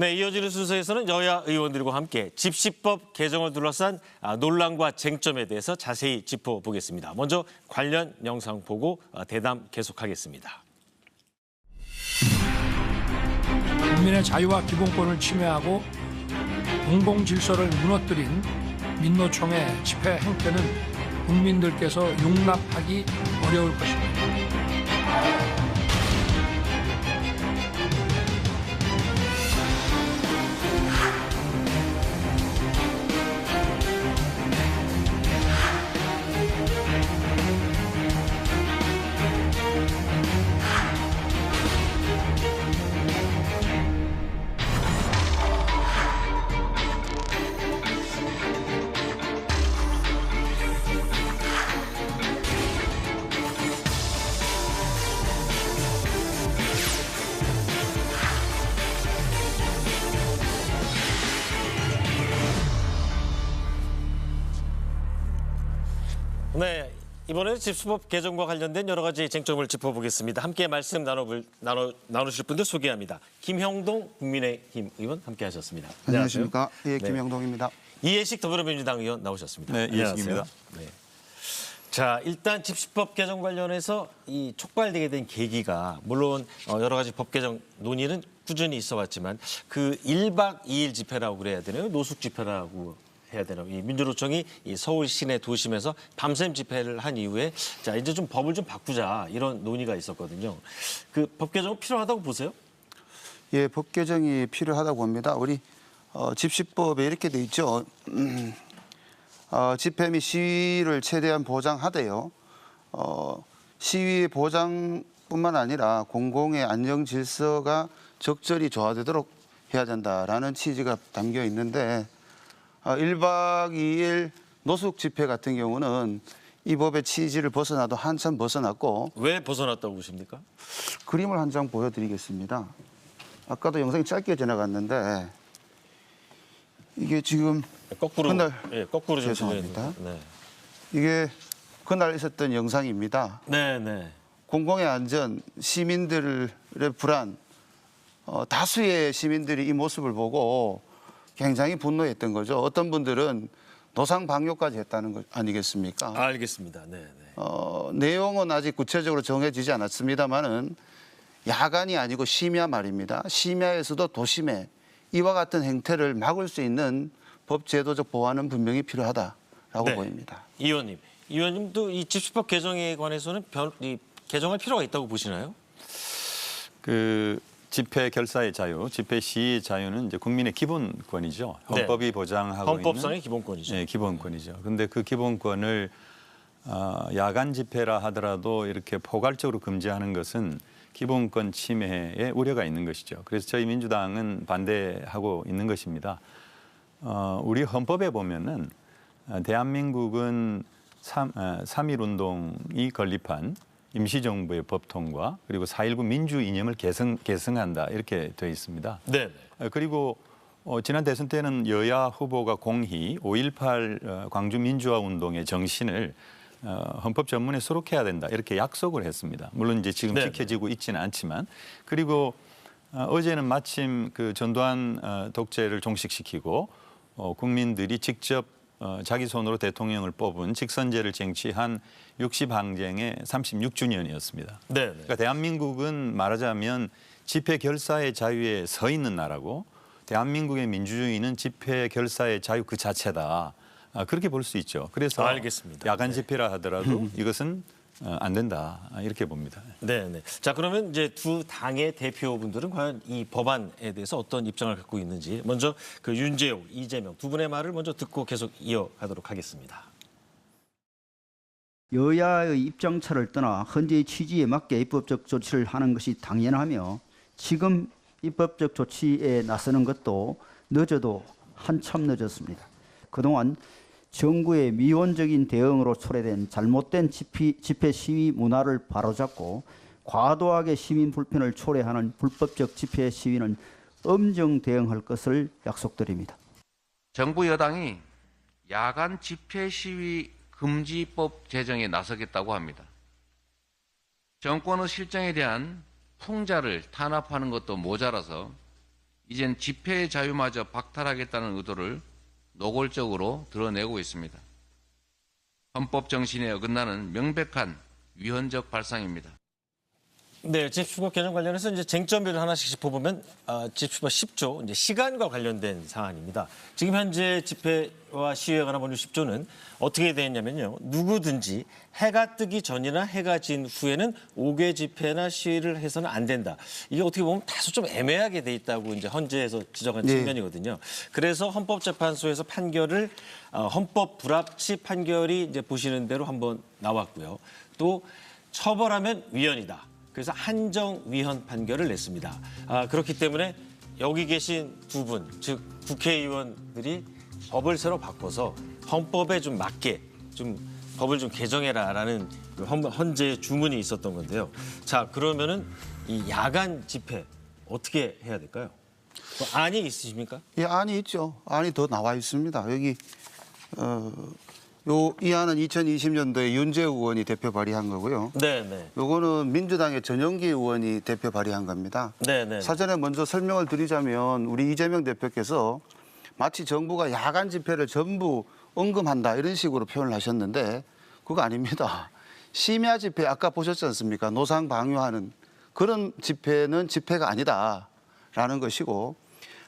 네, 이어지는 순서에서는 여야 의원들과 함께 집시법 개정을 둘러싼 논란과 쟁점에 대해서 자세히 짚어보겠습니다. 먼저 관련 영상 보고 대담 계속하겠습니다. 국민의 자유와 기본권을 침해하고 공공 질서를 무너뜨린 민노총의 집회 행태는 국민들께서 용납하기 어려울 것입니다. 네, 이번에는 집시법 개정과 관련된 여러 가지 쟁점을 짚어보겠습니다. 함께 말씀 나누실 분들 소개합니다. 김형동 국민의힘 의원 함께하셨습니다. 안녕하십니까? 예, 김형동입니다. 이해식 더불어민주당 의원 나오셨습니다. 네, 이해식입니다. 네. 자, 일단 집시법 개정 관련해서 이 촉발되게 된 계기가 물론 여러 가지 법 개정 논의는 꾸준히 있어왔지만 그 1박 2일 집회라고 그래야 되나요? 노숙 집회라고 해야 되나요? 이 민주노총이 이 서울 시내 도심에서 밤샘 집회를 한 이후에 자 이제 좀 법을 좀 바꾸자 이런 논의가 있었거든요. 그 법 개정은 필요하다고 보세요? 예, 법 개정이 필요하다고 봅니다. 우리 집시법에 이렇게 돼 있죠. 집회 및 시위를 최대한 보장하되요. 시위 보장뿐만 아니라 공공의 안녕 질서가 적절히 조화되도록 해야 된다라는 취지가 담겨 있는데 1박 2일 노숙 집회 같은 경우는 이 법의 취지를 벗어나도 한참 벗어났고. 왜 벗어났다고 보십니까? 그림을 한 장 보여드리겠습니다. 아까도 영상이 짧게 지나갔는데 이게 지금 거꾸로 그날 거꾸로 좀 죄송합니다. 네. 이게 그날 있었던 영상입니다. 네. 공공의 안전, 시민들의 불안, 다수의 시민들이 이 모습을 보고 굉장히 분노했던 거죠. 어떤 분들은 노상 방뇨까지 했다는 것 아니겠습니까? 알겠습니다. 네. 내용은 아직 구체적으로 정해지지 않았습니다만은 야간이 아니고 심야 말입니다. 심야에서도 도심에 이와 같은 행태를 막을 수 있는 법 제도적 보완은 분명히 필요하다라고 네. 보입니다. 이 의원님도 이 집시법 개정에 관해서는 개정할 필요가 있다고 보시나요? 그 집회 결사의 자유, 집회 시위의 자유는 이제 국민의 기본권이죠. 헌법이 네. 보장하고 헌법상의 있는 기본권이죠. 네, 기본권이죠. 그런데 그 기본권을 야간 집회라 하더라도 이렇게 포괄적으로 금지하는 것은 기본권 침해에 우려가 있는 것이죠. 그래서 저희 민주당은 반대하고 있는 것입니다. 우리 헌법에 보면은 대한민국은 3.1 운동이 건립한 임시정부의 법 통과 그리고 4.19 민주 이념을 계승한다 이렇게 되어 있습니다. 네. 그리고 지난 대선 때는 여야 후보가 공히 5.18 광주 민주화 운동의 정신을 헌법 전문에 수록해야 된다 이렇게 약속을 했습니다. 물론 이제 지금 지켜지고 있지는 않지만 그리고 어제는 마침 그 전두환 독재를 종식시키고 국민들이 직접 자기 손으로 대통령을 뽑은 직선제를 쟁취한 60항쟁의 36주년이었습니다. 네. 그러니까 대한민국은 말하자면 집회 결사의 자유에 서 있는 나라고 대한민국의 민주주의는 집회 결사의 자유 그 자체다. 그렇게 볼 수 있죠. 그래서 알겠습니다. 야간 집회라 하더라도 이것은 안 된다 이렇게 봅니다. 네. 자 그러면 이제 두 당의 대표분들은 과연 이 법안에 대해서 어떤 입장을 갖고 있는지 먼저 그 윤재욱, 이재명 두 분의 말을 먼저 듣고 계속 이어가도록 하겠습니다. 여야의 입장차를 떠나 현재의 취지에 맞게 입법적 조치를 하는 것이 당연하며 지금 입법적 조치에 나서는 것도 늦어도 한참 늦었습니다. 그동안 정부의 미온적인 대응으로 초래된 잘못된 집회 시위 문화를 바로잡고 과도하게 시민 불편을 초래하는 불법적 집회 시위는 엄정 대응할 것을 약속드립니다. 정부 여당이 야간 집회 시위 금지법 제정에 나서겠다고 합니다. 정권의 실정에 대한 풍자를 탄압하는 것도 모자라서 이젠 집회의 자유마저 박탈하겠다는 의도를 노골적으로 드러내고 있습니다. 헌법 정신에 어긋나는 명백한 위헌적 발상입니다. 네, 집시법 개정 관련해서 이제 쟁점들을 하나씩 짚어보면 집시법 10조 이제 시간과 관련된 사안입니다. 지금 현재 집회와 시위에 관한 법률 10조는 어떻게 되어 있냐면요. 누구든지 해가 뜨기 전이나 해가 진 후에는 5개 집회나 시위를 해서는 안 된다. 이게 어떻게 보면 다소 좀 애매하게 돼 있다고 이제 헌재에서 지적한 네. 측면이거든요. 그래서 헌법재판소에서 판결을 헌법 불합치 판결이 이제 보시는 대로 한번 나왔고요. 또 처벌하면 위헌이다. 그래서 한정 위헌 판결을 냈습니다. 그렇기 때문에 여기 계신 두 분, 즉 국회의원들이 법을 새로 바꿔서 헌법에 좀 맞게 좀 법을 좀 개정해라라는 그 헌재의 주문이 있었던 건데요. 자, 그러면은 이 야간 집회 어떻게 해야 될까요? 뭐 안이 있으십니까? 예, 안이 있죠. 안이 더 나와 있습니다. 여기 이 안은 2020년도에 윤재욱 의원이 대표 발의한 거고요. 네. 요거는 민주당의 전영기 의원이 대표 발의한 겁니다. 네. 사전에 먼저 설명을 드리자면 우리 이재명 대표께서 마치 정부가 야간 집회를 전부 언금한다 이런 식으로 표현을 하셨는데 그거 아닙니다. 심야 집회 아까 보셨지 않습니까? 노상 방뇨하는 그런 집회는 집회가 아니다라는 것이고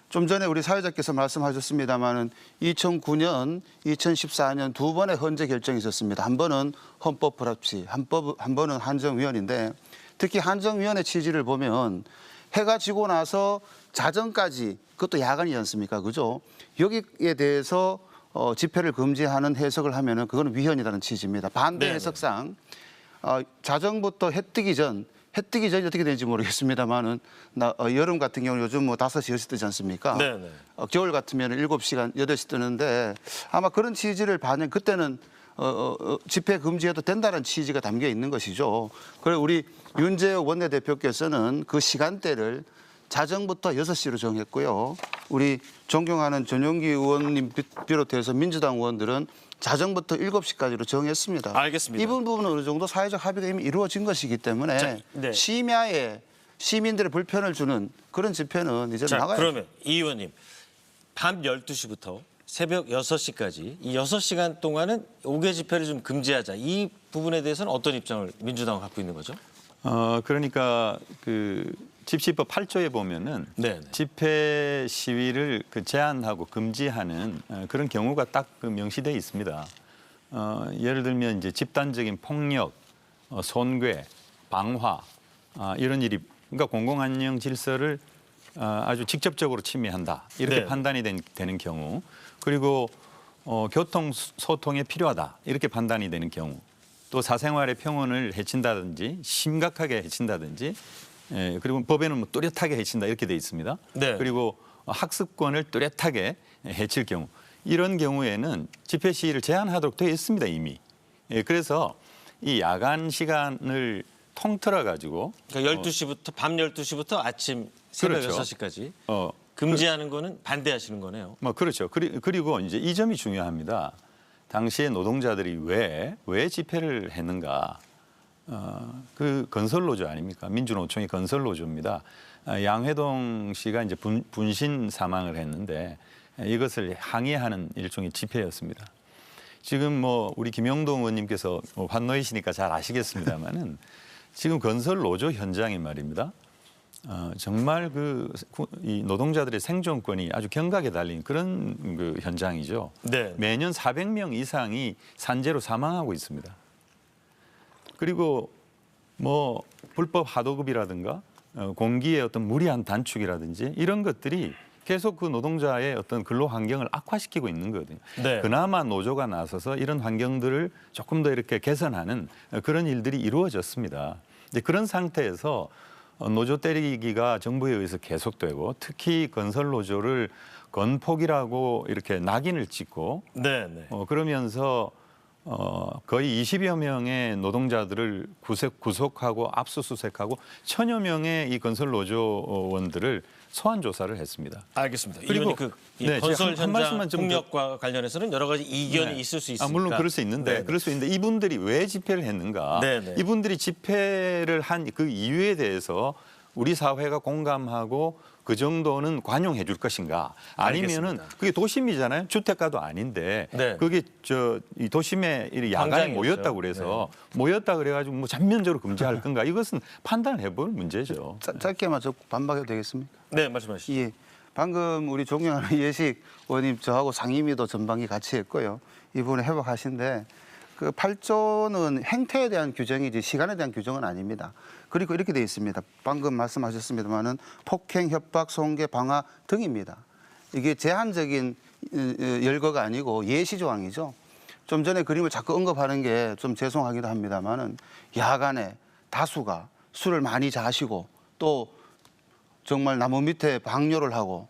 좀 전에 우리 사회자께서 말씀하셨습니다마는 2009년, 2014년 두 번의 헌재 결정이 있었습니다. 한 번은 헌법 불합치, 한 번은 한정위헌인데 특히 한정위헌의 취지를 보면 해가 지고 나서 자정까지 그것도 야간이지 않습니까? 그죠? 여기에 대해서 집회를 금지하는 해석을 하면은 그거는 위헌이라는 취지입니다. 반대 네네. 해석상 자정부터 해 뜨기 전이 어떻게 되는지 모르겠습니다만은 여름 같은 경우는 요즘 뭐 5시, 6시 뜨지 않습니까? 네네. 겨울 같으면 7시간, 8시 뜨는데 아마 그런 취지를 반영 그때는 집회 금지해도 된다는 취지가 담겨 있는 것이죠. 그리고 우리 윤재욱 원내대표께서는 그 시간대를 자정부터 6시로 정했고요. 우리 존경하는 전용기 의원님 비롯해서 민주당 의원들은 자정부터 7시까지로 정했습니다. 알겠습니다. 이 부분은 어느 정도 사회적 합의가 이미 이루어진 것이기 때문에 자, 네. 심야에 시민들의 불편을 주는 그런 집회는 이제 자, 나가야 그러면 이 의원님 밤 12시부터 새벽 6시까지 이 6시간 동안은 5개 집회를 좀 금지하자. 이 부분에 대해서는 어떤 입장을 민주당은 갖고 있는 거죠? 그러니까 그 집시법 8조에 보면은 네네. 집회 시위를 제한하고 금지하는 그런 경우가 딱 그 명시돼 있습니다. 예를 들면 이제 집단적인 폭력, 손괴, 방화 이런 일이 그러니까 공공안녕 질서를 아주 직접적으로 침해한다 이렇게 네. 판단이 되는 경우 그리고 교통 소통에 필요하다 이렇게 판단이 되는 경우 또 사생활의 평온을 해친다든지 심각하게 해친다든지 그리고 법에는 뭐 뚜렷하게 해친다 이렇게 돼 있습니다. 네. 그리고 학습권을 뚜렷하게 해칠 경우 이런 경우에는 집회 시위를 제한하도록 되어 있습니다 이미. 그래서 이 야간 시간을 통틀어 가지고 그러니까 12시부터 밤 12시부터 아침 새벽 그렇죠. 6시까지 금지하는 거는 반대하시는 거네요. 뭐 그렇죠. 그리고 이제 이 점이 중요합니다. 당시에 노동자들이 왜 집회를 했는가? 그 건설노조 아닙니까? 민주노총의 건설노조입니다. 양회동 씨가 이제 분신 사망을 했는데 이것을 항의하는 일종의 집회였습니다. 지금 뭐 우리 김영동 의원님께서 환노이시니까 잘 아시겠습니다만은 지금 건설노조 현장이 말입니다. 정말 이 노동자들의 생존권이 아주 경각에 달린 그런 그 현장이죠. 네. 매년 400명 이상이 산재로 사망하고 있습니다. 그리고 뭐 불법 하도급이라든가 공기의 어떤 무리한 단축이라든지 이런 것들이 계속 그 노동자의 어떤 근로 환경을 악화시키고 있는 거거든요. 네. 그나마 노조가 나서서 이런 환경들을 조금 더 이렇게 개선하는 그런 일들이 이루어졌습니다. 이제 그런 상태에서 노조 때리기가 정부에 의해서 계속되고 특히 건설 노조를 건폭이라고 이렇게 낙인을 찍고 네. 그러면서 거의 20여 명의 노동자들을 구속하고 압수수색하고 1000여 명의 이 건설 노조원들을 소환 조사를 했습니다. 알겠습니다. 그리고 그리고 네, 건설 제가 한 현장 말씀만 좀 폭력과 관련해서는 여러 가지 이견이 네. 있을 수 있으니까. 물론 그럴 수 있는데 네. 그럴 수 있는데 이분들이 왜 집회를 했는가? 네. 이분들이 집회를 한 그 이유에 대해서 우리 사회가 공감하고 그 정도는 관용해 줄 것인가? 아니면은 알겠습니다. 그게 도심이잖아요. 주택가도 아닌데 네. 그게 이 도심에 이 야간에 광장이었죠. 모였다고 그래서 모였다 그래가지고 뭐 전면적으로 금지할 건가? 이것은 판단해볼 문제죠. 짧게만 저 반박해도 되겠습니까? 네, 말씀하시죠. 예. 방금 우리 존경하는 이해식 의원님 저하고 상임위도 전반기 같이 했고요. 이 부분에 해박하신데 그 8조는 행태에 대한 규정이지 시간에 대한 규정은 아닙니다. 그리고 이렇게 되어 있습니다. 방금 말씀하셨습니다마는 폭행, 협박, 손괴, 방화 등입니다. 이게 제한적인 열거가 아니고 예시 조항이죠. 좀 전에 그림을 자꾸 언급하는 게 좀 죄송하기도 합니다마는 야간에 다수가 술을 많이 자시고 또 정말 나무 밑에 방뇨를 하고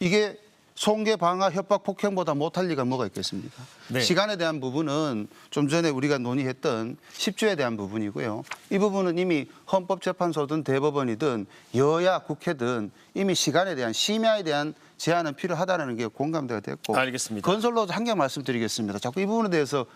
이게 손괴, 방화, 협박, 폭행보다 못할 리가 뭐가 있겠습니까? 네. 시간에 대한 부분은 좀 전에 우리가 논의했던 10조에 대한 부분이고요. 이 부분은 이미 헌법재판소든 대법원이든 여야 국회든 이미 시간에 대한 심야에 대한 제한은 필요하다는 게 공감대가 됐고 알겠습니다. 건설로도 한 개 말씀드리겠습니다. 자꾸 이 부분에 대해서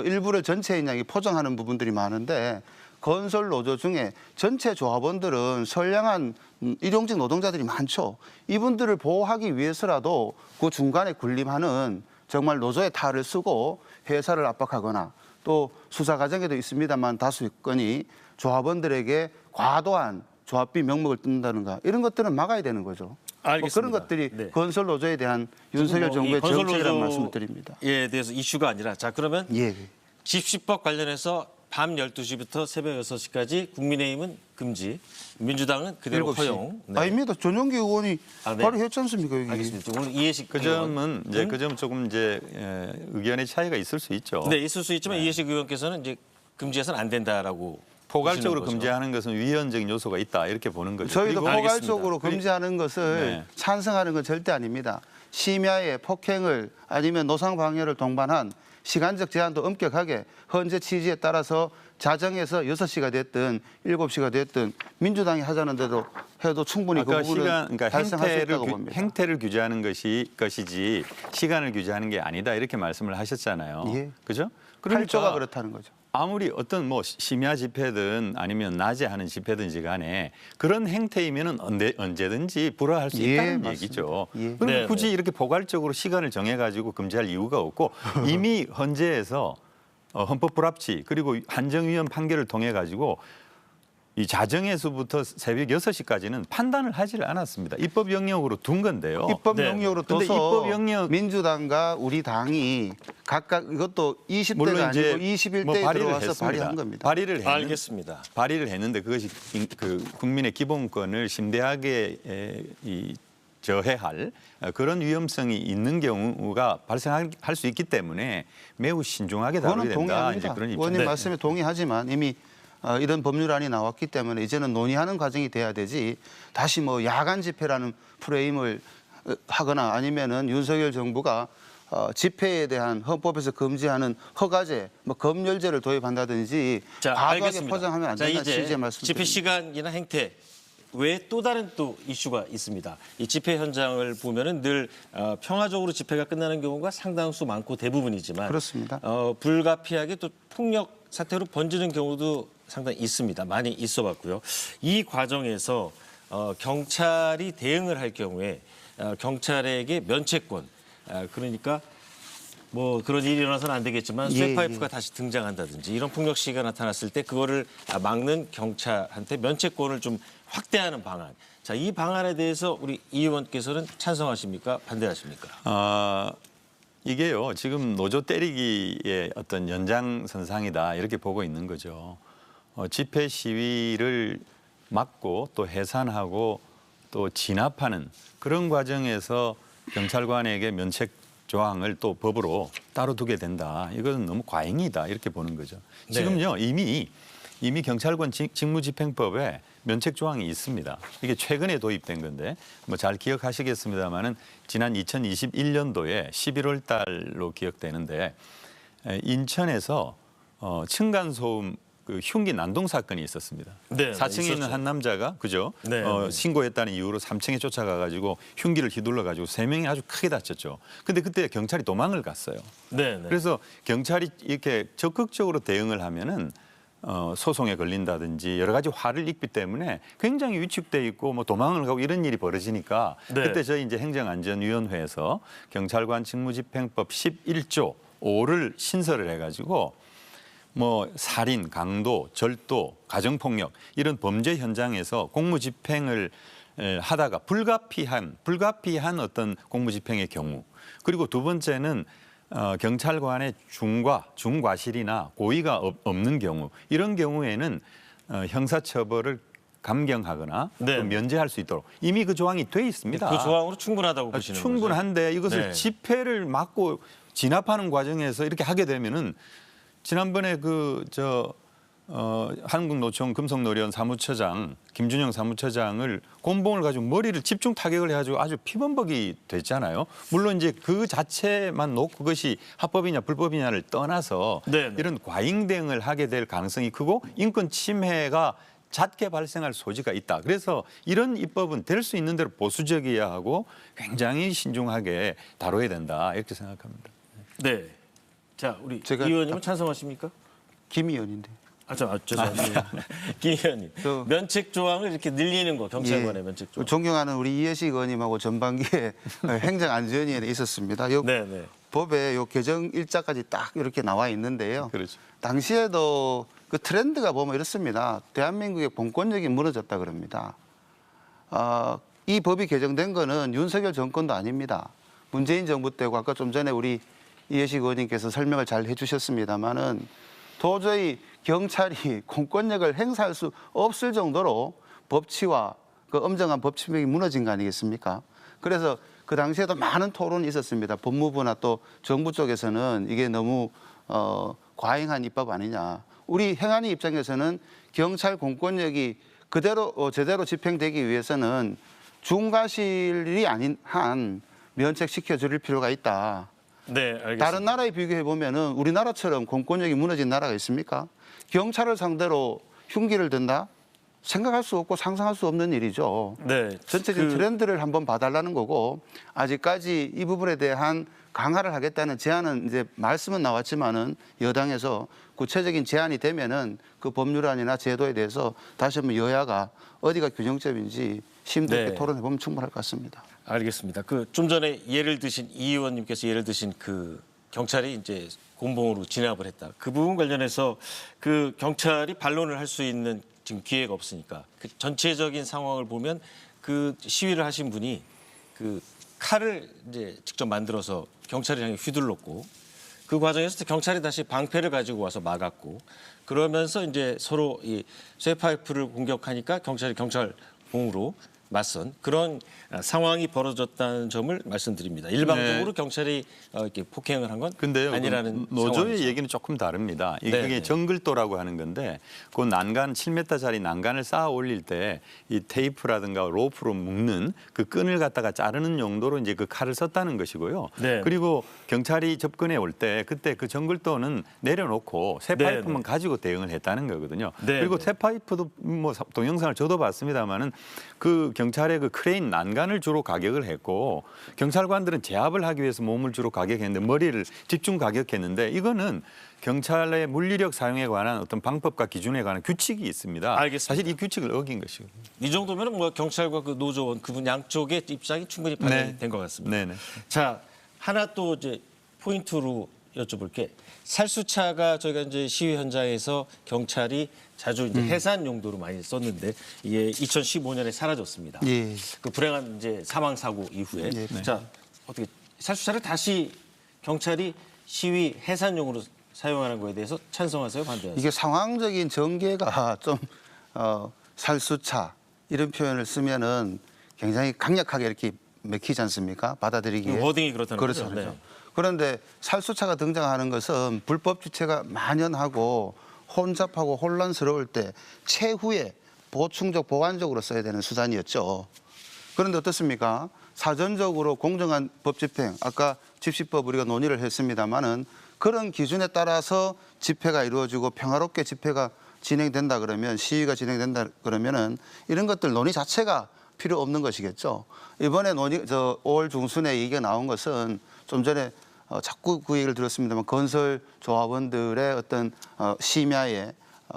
일부를 전체인 양이 포장하는 부분들이 많은데 건설 노조 중에 전체 조합원들은 선량한 일용직 노동자들이 많죠. 이분들을 보호하기 위해서라도 그 중간에 군림하는 정말 노조의 탈을 쓰고 회사를 압박하거나 또 수사 과정에도 있습니다만 다수 건이 조합원들에게 과도한 조합비 명목을 뜯는다든가 이런 것들은 막아야 되는 거죠. 알겠습니다. 그런 것들이 네. 건설 노조에 대한 윤석열 정부의 정책이라는 말씀을 드립니다. 에 대해서 이슈가 아니라 자 그러면 예. 집시법 관련해서 밤 12시부터 새벽 6시까지 국민의힘은 금지, 민주당은 그대로 7시. 허용. 네. 아닙니다. 전용기 의원이 아, 네. 발의했지 않습니까? 여기. 알겠습니다. 오늘 이해식 그 점은 이제 그 점 조금 이제 의견의 차이가 있을 수 있죠. 네 있을 수 있지만 이해식 의원께서는 이제 금지해서는 안 된다라고 포괄적으로 보시는 거죠. 금지하는 것은 위헌적인 요소가 있다 이렇게 보는 거죠. 저희도 그리고 포괄적으로 알겠습니다. 금지하는 것을 네. 찬성하는 건 절대 아닙니다. 심야에 폭행을 아니면 노상방해를 동반한 시간적 제한도 엄격하게 헌재 취지에 따라서 자정에서 6시가 됐든 7시가 됐든 민주당이 하자는 대로 해도 충분히 그 아까 부분은 그러니까 달성할 수 있다고 봅니다. 행태를 규제하는 것이지 시간을 규제하는 게 아니다 이렇게 말씀을 하셨잖아요. 예. 그죠? 8조가 그렇다는 거죠. 아무리 어떤 뭐 심야 집회든 아니면 낮에 하는 집회든지 간에 그런 행태이면은 언제든지 불허할 수 예, 있다는 맞습니다. 얘기죠. 예. 그럼 네, 굳이 네. 이렇게 포괄적으로 시간을 정해가지고 금지할 이유가 없고 이미 헌재에서 헌법 불합치 그리고 한정위원 판결을 통해 가지고 이 자정에서부터 새벽 6시까지는 판단을 하지를 않았습니다. 입법 영역으로 둔 건데요. 입법 네. 영역으로 근데 둬서 입법 영역 민주당과 우리 당이 각각 이것도 20대가 물론 이제 아니고 21대에 뭐 발의를 들어와서 했습니다. 발의한 겁니다. 알겠습니다. 발의를 했는데 그것이 그 국민의 기본권을 심대하게 저해할 그런 위험성이 있는 경우가 발생할 수 있기 때문에 매우 신중하게 다뤄야 그거는 된다. 이제 동의합니다. 그런 입장. 의원님 네. 말씀에 동의하지만 이미 이런 법률안이 나왔기 때문에 이제는 논의하는 과정이 돼야 되지 다시 뭐 야간 집회라는 프레임을 하거나 아니면은 윤석열 정부가 집회에 대한 헌법에서 금지하는 허가제, 뭐 검열제를 도입한다든지 자, 과도하게 알겠습니다. 포장하면 안 자, 된다는 이제 취지의 말씀드립니다. 집회 시간이나 행태 외에 또 다른 또 이슈가 있습니다. 이 집회 현장을 보면은 늘 평화적으로 집회가 끝나는 경우가 상당수 많고 대부분이지만 그렇습니다. 불가피하게 또 폭력 사태로 번지는 경우도 상당히 있습니다. 많이 있어봤고요. 이 과정에서 경찰이 대응을 할 경우에 경찰에게 면책권, 그러니까 뭐 그런 일이 일어나서는 안 되겠지만 예, 쇠파이프가 다시 등장한다든지 이런 폭력 시위가 나타났을 때 그거를 막는 경찰한테 면책권을 좀 확대하는 방안. 자, 이 방안에 대해서 우리 이 의원께서는 찬성하십니까? 반대하십니까? 이게요. 지금 노조 때리기의 어떤 연장선상이다 이렇게 보고 있는 거죠. 집회 시위를 막고 또 해산하고 또 진압하는 그런 과정에서 경찰관에게 면책 조항을 또 법으로 따로 두게 된다. 이것은 너무 과잉이다 이렇게 보는 거죠. 네. 지금요 이미 경찰관 직무집행법에 면책 조항이 있습니다. 이게 최근에 도입된 건데 뭐 잘 기억하시겠습니다마는 지난 2021년도에 11월 달로 기억되는데 인천에서 층간 소음 그 흉기 난동 사건이 있었습니다. 네, 4층에 있는 있었죠. 한 남자가 그죠? 네, 네. 신고했다는 이유로 3층에 쫓아가 가지고 흉기를 휘둘러 가지고 3명이 아주 크게 다쳤죠. 근데 그때 경찰이 도망을 갔어요. 네, 네. 그래서 경찰이 이렇게 적극적으로 대응을 하면은 소송에 걸린다든지 여러 가지 화를 입기 때문에 굉장히 위축돼 있고 뭐 도망을 가고 이런 일이 벌어지니까 네. 그때 저희 이제 행정안전위원회에서 경찰관 직무집행법 11조 5를 신설을 해가지고 뭐 살인, 강도, 절도, 가정폭력 이런 범죄 현장에서 공무집행을 하다가 불가피한 어떤 공무집행의 경우, 그리고 두 번째는 경찰관의 중과실이나 고의가 없는 경우, 이런 경우에는 형사처벌을 감경하거나 네. 또 면제할 수 있도록 이미 그 조항이 돼 있습니다. 그 조항으로 충분하다고 보시는 거죠? 충분한데 이것을 네. 집회를 막고 진압하는 과정에서 이렇게 하게 되면은 지난번에 한국노총 금속노련 사무처장 김준영 사무처장을 곤봉을 가지고 머리를 집중 타격을 해가지고 아주 피범벅이 됐잖아요. 물론 이제 그 자체만 놓고 그것이 합법이냐 불법이냐를 떠나서 네네. 이런 과잉 대응을 하게 될 가능성이 크고 인권 침해가 잦게 발생할 소지가 있다. 그래서 이런 입법은 될 수 있는 대로 보수적이어야 하고 굉장히 신중하게 다뤄야 된다 이렇게 생각합니다. 네. 자, 우리 제가 이 의원님은 찬성하십니까? 김 의원인데. 죄송합니다. 김 의원님. 면책 조항을 이렇게 늘리는 거, 경찰관의 면책 조항. 존경하는 우리 이해식 의원님하고 전반기에 행정안전위원회에 있었습니다. 요 네네. 법에 요 개정 일자까지 딱 이렇게 나와 있는데요. 그렇죠. 당시에도 그 트렌드가 보면 이렇습니다. 대한민국의 본권력이 무너졌다 그럽니다. 이 법이 개정된 거는 윤석열 정권도 아닙니다. 문재인 정부 때고 아까 좀 전에 우리 이해식 의원님께서 설명을 잘 해주셨습니다마는 도저히 경찰이 공권력을 행사할 수 없을 정도로 법치와 그 엄정한 법치명이 무너진 거 아니겠습니까? 그래서 그 당시에도 많은 토론이 있었습니다. 법무부나 또 정부 쪽에서는 이게 너무 과잉한 입법 아니냐. 우리 행안위 입장에서는 경찰 공권력이 그대로 제대로 집행되기 위해서는 중과실이 아닌 한 면책시켜 줄 필요가 있다. 네, 알겠습니다. 다른 나라에 비교해 보면은 우리나라처럼 공권력이 무너진 나라가 있습니까? 경찰을 상대로 흉기를 든다? 생각할 수 없고 상상할 수 없는 일이죠. 네. 전체적인 트렌드를 한번 봐달라는 거고 아직까지 이 부분에 대한 강화를 하겠다는 제안은 이제 말씀은 나왔지만은 여당에서 구체적인 제안이 되면은 그 법률안이나 제도에 대해서 다시 한번 여야가 어디가 균형점인지 심도 있게 네. 토론해 보면 충분할 것 같습니다. 알겠습니다. 그 좀 전에 예를 드신 이 의원님께서 예를 드신 그 경찰이 이제 곤봉으로 진압을 했다. 그 부분 관련해서 그 경찰이 반론을 할 수 있는 지금 기회가 없으니까 그 전체적인 상황을 보면 그 시위를 하신 분이 그 칼을 이제 직접 만들어서 경찰을 향해 휘둘렀고 그 과정에서 경찰이 다시 방패를 가지고 와서 막았고 그러면서 이제 서로 이 쇠파이프를 공격하니까 경찰이 경찰봉으로 맞선 그런 상황이 벌어졌다는 점을 말씀드립니다. 일방적으로 네. 경찰이 이렇게 폭행을 한 건 근데요, 아니라는 노조의 상황이죠. 얘기는 조금 다릅니다. 이게 네, 네. 정글도라고 하는 건데 그 난간 7m짜리 난간을 쌓아 올릴 때 이 테이프라든가 로프로 묶는 그 끈을 갖다가 자르는 용도로 이제 그 칼을 썼다는 것이고요. 네. 그리고 경찰이 접근해 올 때 그때 그 정글도는 내려놓고 새 네, 파이프만 네. 가지고 대응을 했다는 거거든요. 네, 그리고 네. 새 파이프도 뭐 동영상을 저도 봤습니다만은 그 경찰의 그 크레인 난간을 주로 가격을 했고 경찰관들은 제압을 하기 위해서 몸을 주로 가격했는데 머리를 집중 가격했는데 이거는 경찰의 물리력 사용에 관한 어떤 방법과 기준에 관한 규칙이 있습니다. 알겠습니다. 사실 이 규칙을 어긴 것이고. 이 정도면 뭐 경찰과 그 노조원 그분 양쪽의 입장이 충분히 반영된 것 같습니다. 네네. 자, 하나 또 이제 포인트로 여쭤볼게. 살수차가 저희가 이제 시위 현장에서 경찰이 자주 이제 해산 용도로 많이 썼는데 이게 2015년에 사라졌습니다. 예. 그 불행한 이제 사망 사고 이후에 예. 자 어떻게 살수차를 다시 경찰이 시위 해산용으로 사용하는 거에 대해서 찬성하세요, 반대하세요? 이게 상황적인 전개가 좀 살수차 이런 표현을 쓰면은 굉장히 강력하게 이렇게 맥히지 않습니까? 받아들이기에. 워딩이 그렇다는 그렇죠. 거죠? 그렇죠. 네. 그런데 살수차가 등장하는 것은 불법 주체가 만연하고 혼잡하고 혼란스러울 때 최후의 보충적 보완적으로 써야 되는 수단이었죠. 그런데 어떻습니까? 사전적으로 공정한 법 집행, 아까 집시법 우리가 논의를 했습니다마는 그런 기준에 따라서 집회가 이루어지고 평화롭게 집회가 진행된다 그러면 시위가 진행된다 그러면은 이런 것들 논의 자체가 필요 없는 것이겠죠. 이번에 5월 중순에 얘기가 나온 것은 좀 전에 자꾸 그 얘기를 들었습니다만 건설 조합원들의 어떤 심야에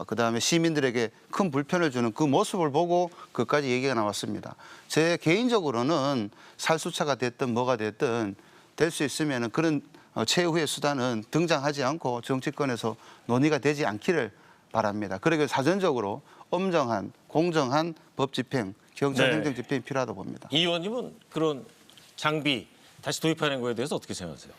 그다음에 시민들에게 큰 불편을 주는 그 모습을 보고 그까지 얘기가 나왔습니다. 제 개인적으로는 살수차가 됐든 뭐가 됐든 될 수 있으면 그런 최후의 수단은 등장하지 않고 정치권에서 논의가 되지 않기를 바랍니다. 그러기 사전적으로 엄정한 공정한 법 집행, 경찰 네. 행정 집행이 필요하다고 봅니다. 이 의원님은 그런 장비 다시 도입하는 거에 대해서 어떻게 생각하세요?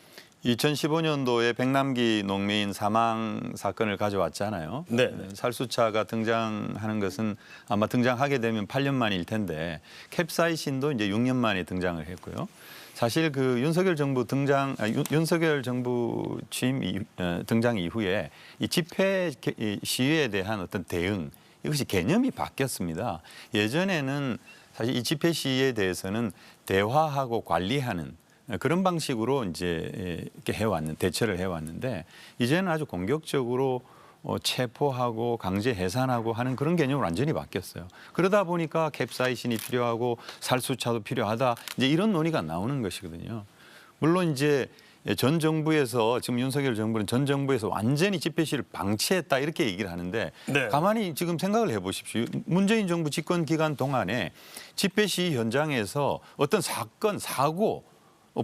2015년도에 백남기 농민 사망 사건을 가져왔잖아요. 네. 살수차가 등장하는 것은 아마 등장하게 되면 8년 만일 텐데 캡사이신도 이제 6년 만에 등장을 했고요. 사실 그 윤석열 정부 윤석열 정부 등장 이후에 이 집회 시위에 대한 어떤 대응 이것이 개념이 바뀌었습니다. 예전에는 사실 이 집회 시위에 대해서는 대화하고 관리하는 그런 방식으로 이제 이렇게 대처를 해왔는데 이제는 아주 공격적으로 체포하고 강제 해산하고 하는 그런 개념으로 완전히 바뀌었어요. 그러다 보니까 캡사이신이 필요하고 살수차도 필요하다 이제 이런 논의가 나오는 것이거든요. 물론 이제 전 정부에서 지금 윤석열 정부는 전 정부에서 완전히 집회 시위를 방치했다 이렇게 얘기를 하는데 네. 가만히 지금 생각을 해보십시오. 문재인 정부 집권 기간 동안에 집회 시위 현장에서 어떤 사건, 사고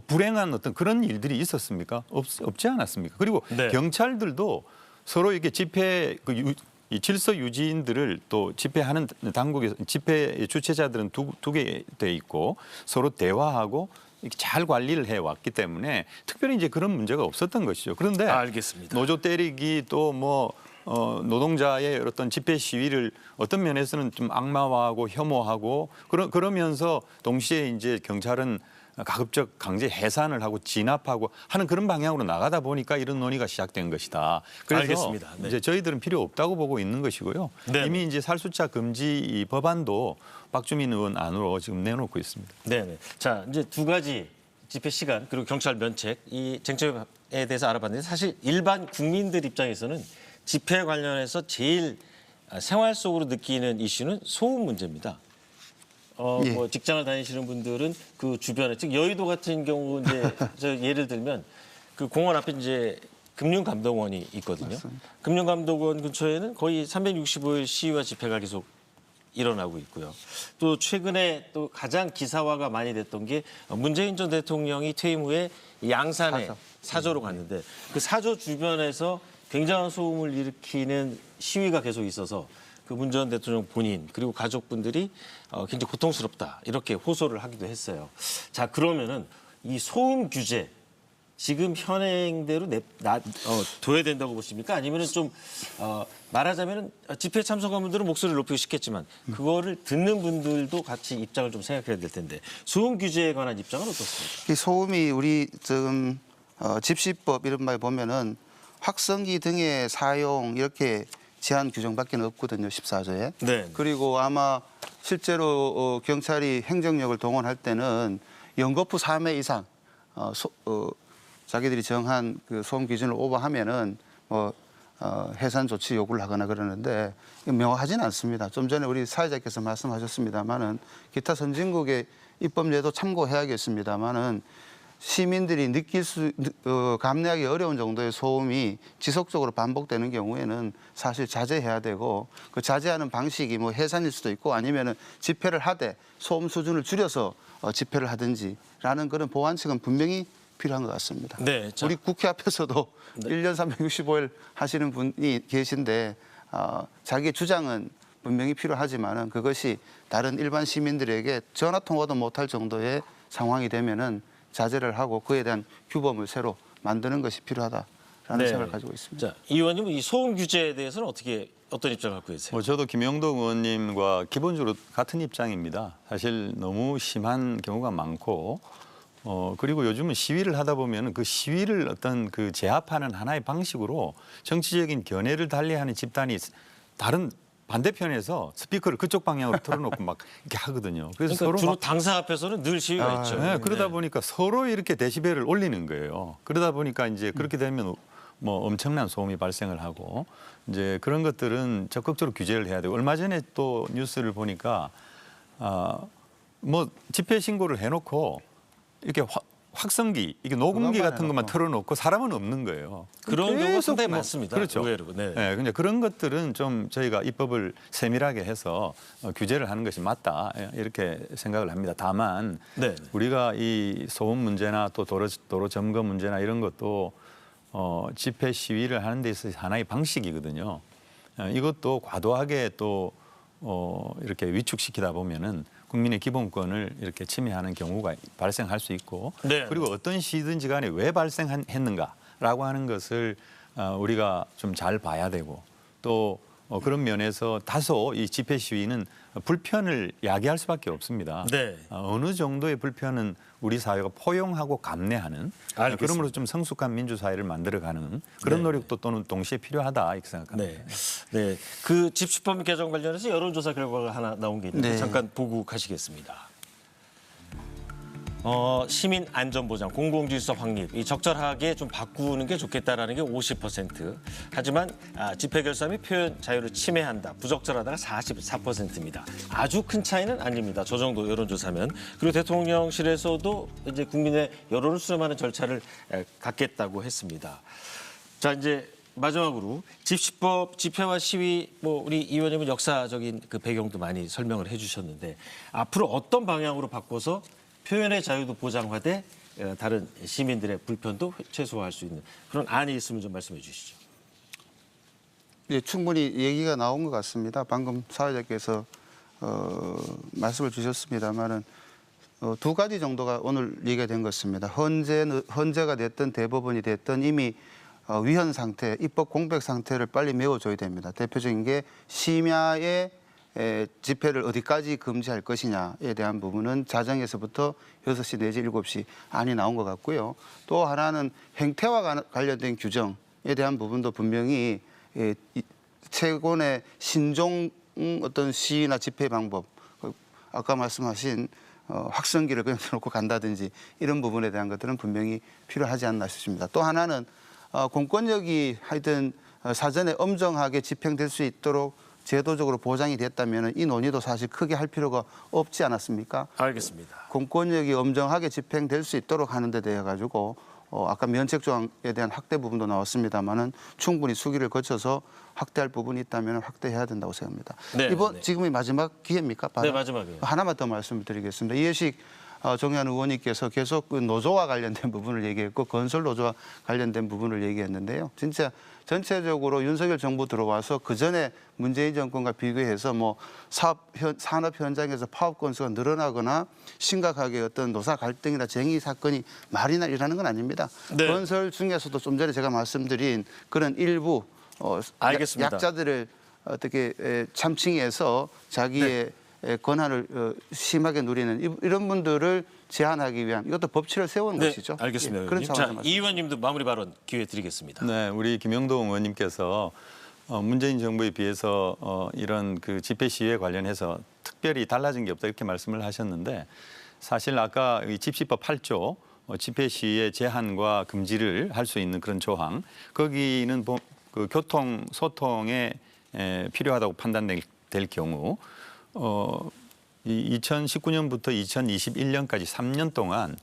불행한 어떤 그런 일들이 있었습니까? 없지 않았습니까? 그리고 네. 경찰들도 서로 이렇게 집회 이 질서 유지인들을 또 집회하는 당국에서 집회 주최자들은 두 개 돼 있고 서로 대화하고 이렇게 잘 관리를 해 왔기 때문에 특별히 이제 그런 문제가 없었던 것이죠. 그런데 알겠습니다. 노조 때리기 또 뭐 노동자의 어떤 집회 시위를 어떤 면에서는 좀 악마화하고 혐오하고 그러면서 동시에 이제 경찰은 가급적 강제 해산을 하고 진압하고 하는 그런 방향으로 나가다 보니까 이런 논의가 시작된 것이다. 그래서 알겠습니다. 네. 이제 저희들은 필요 없다고 보고 있는 것이고요. 네. 이미 이제 살수차 금지 이 법안도 박주민 의원 안으로 지금 내놓고 있습니다. 네네. 자, 이제 두 가지 집회 시간 그리고 경찰 면책 이 쟁점에 대해서 알아봤는데 사실 일반 국민들 입장에서는 집회 관련해서 제일 생활 속으로 느끼는 이슈는 소음 문제입니다. 예. 뭐 직장을 다니시는 분들은 그 주변에 즉 여의도 같은 경우 이제 저 예를 들면 그 공원 앞에 이제 금융감독원이 있거든요. 맞습니다. 금융감독원 근처에는 거의 365일 시위와 집회가 계속 일어나고 있고요. 또 최근에 또 가장 기사화가 많이 됐던 게 문재인 전 대통령이 퇴임 후에 양산에 사저로 갔는데 그 사저 주변에서 굉장한 소음을 일으키는 시위가 계속 있어서 그 문 전 대통령 본인 그리고 가족분들이 굉장히 고통스럽다 이렇게 호소를 하기도 했어요. 자 그러면은 이 소음 규제 지금 현행대로 둬야 된다고 보십니까? 아니면은 좀 말하자면은 집회 참석한 분들은 목소리를 높이고 싶겠지만 그거를 듣는 분들도 같이 입장을 좀 생각해야 될 텐데 소음 규제에 관한 입장은 어떻습니까? 이 소음이 우리 지금 집시법 이런 말 보면은 확성기 등의 사용 이렇게 제한 규정밖에 없거든요. 14조에. 네. 그리고 아마 실제로 경찰이 행정력을 동원할 때는 연거푸 3회 이상 자기들이 정한 그 소음 기준을 오버하면은 해산 조치 요구를 하거나 그러는데 명확하지는 않습니다. 좀 전에 우리 사회자께서 말씀하셨습니다만은 기타 선진국의 입법례도 참고해야겠습니다만은 시민들이 감내하기 어려운 정도의 소음이 지속적으로 반복되는 경우에는 사실 자제해야 되고 그 자제하는 방식이 뭐 해산일 수도 있고 아니면은 집회를 하되 소음 수준을 줄여서 집회를 하든지라는 그런 보완책은 분명히 필요한 것 같습니다. 네, 자. 우리 국회 앞에서도 1년 365일 하시는 분이 계신데 자기의 주장은 분명히 필요하지만은 그것이 다른 일반 시민들에게 전화 통화도 못할 정도의 상황이 되면은 자제를 하고 그에 대한 규범을 새로 만드는 것이 필요하다라는 생각을 가지고 있습니다. 자, 이 의원님은 이 소음 규제에 대해서는 어떤 입장을 갖고 계세요? 저도 김영동 의원님과 기본적으로 같은 입장입니다. 사실 너무 심한 경우가 많고 그리고 요즘은 시위를 하다 보면 그 시위를 어떤 그 제압하는 하나의 방식으로 정치적인 견해를 달리하는 집단이 다른 반대편에서 스피커를 그쪽 방향으로 틀어놓고 막 이렇게 하거든요. 그래서 그러니까 서로 주로 막 당사 앞에서는 늘 시위가 있죠. 네, 그러다 네. 보니까 서로 이렇게 데시벨을 올리는 거예요. 그러다 보니까 이제 그렇게 되면 뭐 엄청난 소음이 발생을 하고 이제 그런 것들은 적극적으로 규제를 해야 되고 얼마 전에 또 뉴스를 보니까 뭐 집회 신고를 해놓고 이렇게 확성기, 이게 녹음기 그것만 같은 것만 해놓고. 틀어놓고 사람은 없는 거예요. 그런 경우가 계속 상당히 뭐- 많습니다. 그렇죠. 의외로. 네. 네, 근데 그런 것들은 좀 저희가 입법을 세밀하게 해서 규제를 하는 것이 맞다 이렇게 생각을 합니다. 다만 네. 우리가 이 소음 문제나 또 도로 점거 문제나 이런 것도 집회 시위를 하는 데 있어서 하나의 방식이거든요. 이것도 과도하게 또 이렇게 위축시키다 보면은 국민의 기본권을 이렇게 침해하는 경우가 발생할 수 있고 네. 그리고 어떤 시든지 간에 왜 발생했는가라고 하는 것을 우리가 좀 잘 봐야 되고 또 그런 면에서 다소 이 집회 시위는 불편을 야기할 수밖에 없습니다. 네. 어느 정도의 불편은 우리 사회가 포용하고 감내하는 알겠습니다. 그러므로 좀 성숙한 민주사회를 만들어가는 그런 네. 노력도 또는 동시에 필요하다 이렇게 생각합니다. 네. 네. 그 집시법 개정 관련해서 여론조사 결과가 하나 나온 게 있는데 네. 잠깐 보고 가시겠습니다. 시민 안전보장, 공공질서 확립, 이 적절하게 좀 바꾸는 게 좋겠다라는 게 50%. 하지만 집회 결사및 표현 자유를 침해한다, 부적절하다가 44%입니다. 아주 큰 차이는 아닙니다. 저 정도 여론조사면. 그리고 대통령실에서도 이제 국민의 여론을 수렴하는 절차를 갖겠다고 했습니다. 자, 이제 마지막으로 집시법 집회와 시위 우리 이 의원님은 역사적인 그 배경도 많이 설명을 해주셨는데 앞으로 어떤 방향으로 바꿔서 표현의 자유도 보장하되 다른 시민들의 불편도 최소화할 수 있는 그런 안이 있으면 좀 말씀해 주시죠. 예, 충분히 얘기가 나온 것 같습니다. 방금 사회자께서 말씀을 주셨습니다만은 두 가지 정도가 오늘 얘기가 된 것입니다. 헌재가 됐든 대법원이 됐든 이미 위헌 상태, 입법 공백 상태를 빨리 메워줘야 됩니다. 대표적인 게 심야의 집회를 어디까지 금지할 것이냐에 대한 부분은 자정에서부터 6시 내지 7시 안이 나온 것 같고요. 또 하나는 행태와 관련된 규정에 대한 부분도 분명히 채권의 신종 어떤 시위나 집회 방법, 아까 말씀하신 확성기를 그냥 놓고 간다든지 이런 부분에 대한 것들은 분명히 필요하지 않나 싶습니다. 또 하나는 공권력이 하여튼 사전에 엄정하게 집행될 수 있도록 제도적으로 보장이 됐다면 이 논의도 사실 크게 할 필요가 없지 않았습니까? 알겠습니다. 공권력이 엄정하게 집행될 수 있도록 하는 데 대해 가지고 아까 면책 조항에 대한 확대 부분도 나왔습니다만은 충분히 수기를 거쳐서 확대할 부분이 있다면 확대해야 된다고 생각합니다. 네, 네. 지금이 마지막 기회입니까? 네, 마지막이에요. 하나만 더 말씀을 드리겠습니다. 이해식 정의한 의원님께서 계속 그 노조와 관련된 부분을 얘기했고 건설 노조와 관련된 부분을 얘기했는데요. 진짜 전체적으로 윤석열 정부 들어와서 그전에 문재인 정권과 비교해서 산업 현장에서 파업 건수가 늘어나거나 심각하게 어떤 노사 갈등이나 쟁의 사건이 말이나 일하는 건 아닙니다. 네. 건설 중에서도 좀 전에 제가 말씀드린 그런 일부 알겠습니다. 약자들을 어떻게 참칭해서 자기의 권한을 심하게 누리는 이런 분들을 제한하기 위한 이것도 법치를 세우는 네, 것이죠. 알겠습니다. 예, 그런 의원님. 차원에서 자, 이 의원님도 마무리 발언 기회 드리겠습니다. 네, 우리 김영동 의원님께서 문재인 정부에 비해서 이런 그 집회 시위에 관련해서 특별히 달라진 게 없다 이렇게 말씀을 하셨는데 사실 아까 이 집시법 8조 집회 시위의 제한과 금지를 할 수 있는 그런 조항 거기는 그 교통 소통에 필요하다고 판단될 경우 2019년부터 2021년까지 3년 동안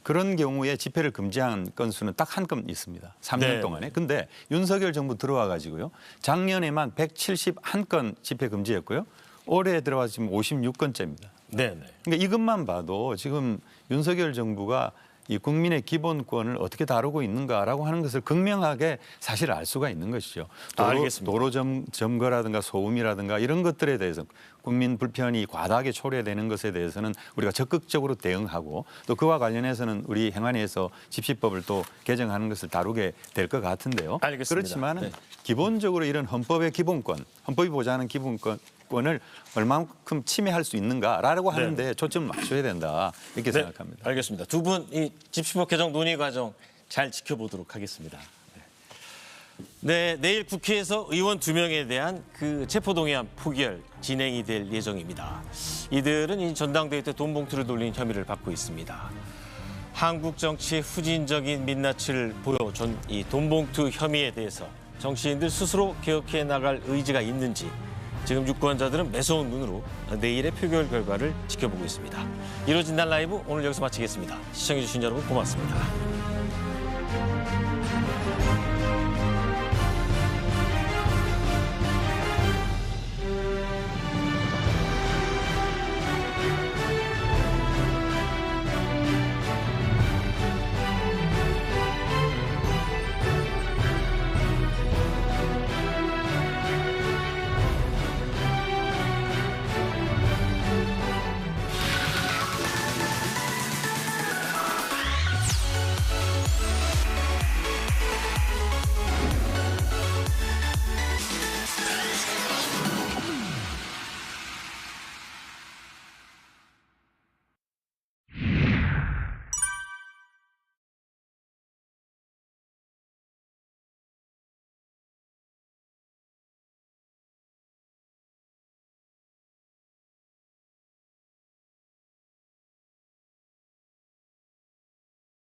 그런 경우에 집회를 금지한 건수는 딱 한 건 있습니다. 3년 네. 동안에. 근데 윤석열 정부 들어와 가지고요. 작년에만 171건 집회 금지했고요. 올해 들어와서 지금 56건째입니다. 네, 네. 그러니까 이것만 봐도 지금 윤석열 정부가 이 국민의 기본권을 어떻게 다루고 있는가라고 하는 것을 극명하게 사실 알 수가 있는 것이죠. 알겠습니다. 도로 점거라든가 소음이라든가 이런 것들에 대해서 국민 불편이 과다하게 초래되는 것에 대해서는 우리가 적극적으로 대응하고 또 그와 관련해서는 우리 행안위에서 집시법을 또 개정하는 것을 다루게 될 것 같은데요. 알겠습니다. 그렇지만은 네. 기본적으로 이런 헌법의 기본권, 헌법이 보장하는 기본권을 얼마만큼 침해할 수 있는가라고 하는데 초점을 맞춰야 된다 이렇게 네, 생각합니다. 알겠습니다. 두 분 이 집시법 개정 논의 과정 잘 지켜보도록 하겠습니다. 네, 내일 국회에서 의원 2명에 대한 그 체포동의안 포기할 진행이 될 예정입니다. 이들은 이 전당대회 때 돈 봉투를 돌린 혐의를 받고 있습니다. 한국 정치의 후진적인 민낯을 보여준 이 돈 봉투 혐의에 대해서 정치인들 스스로 개혁해 나갈 의지가 있는지 지금 유권자들은 매서운 눈으로 내일의 표결 결과를 지켜보고 있습니다. 이루어진 날 라이브 오늘 여기서 마치겠습니다. 시청해주신 여러분 고맙습니다.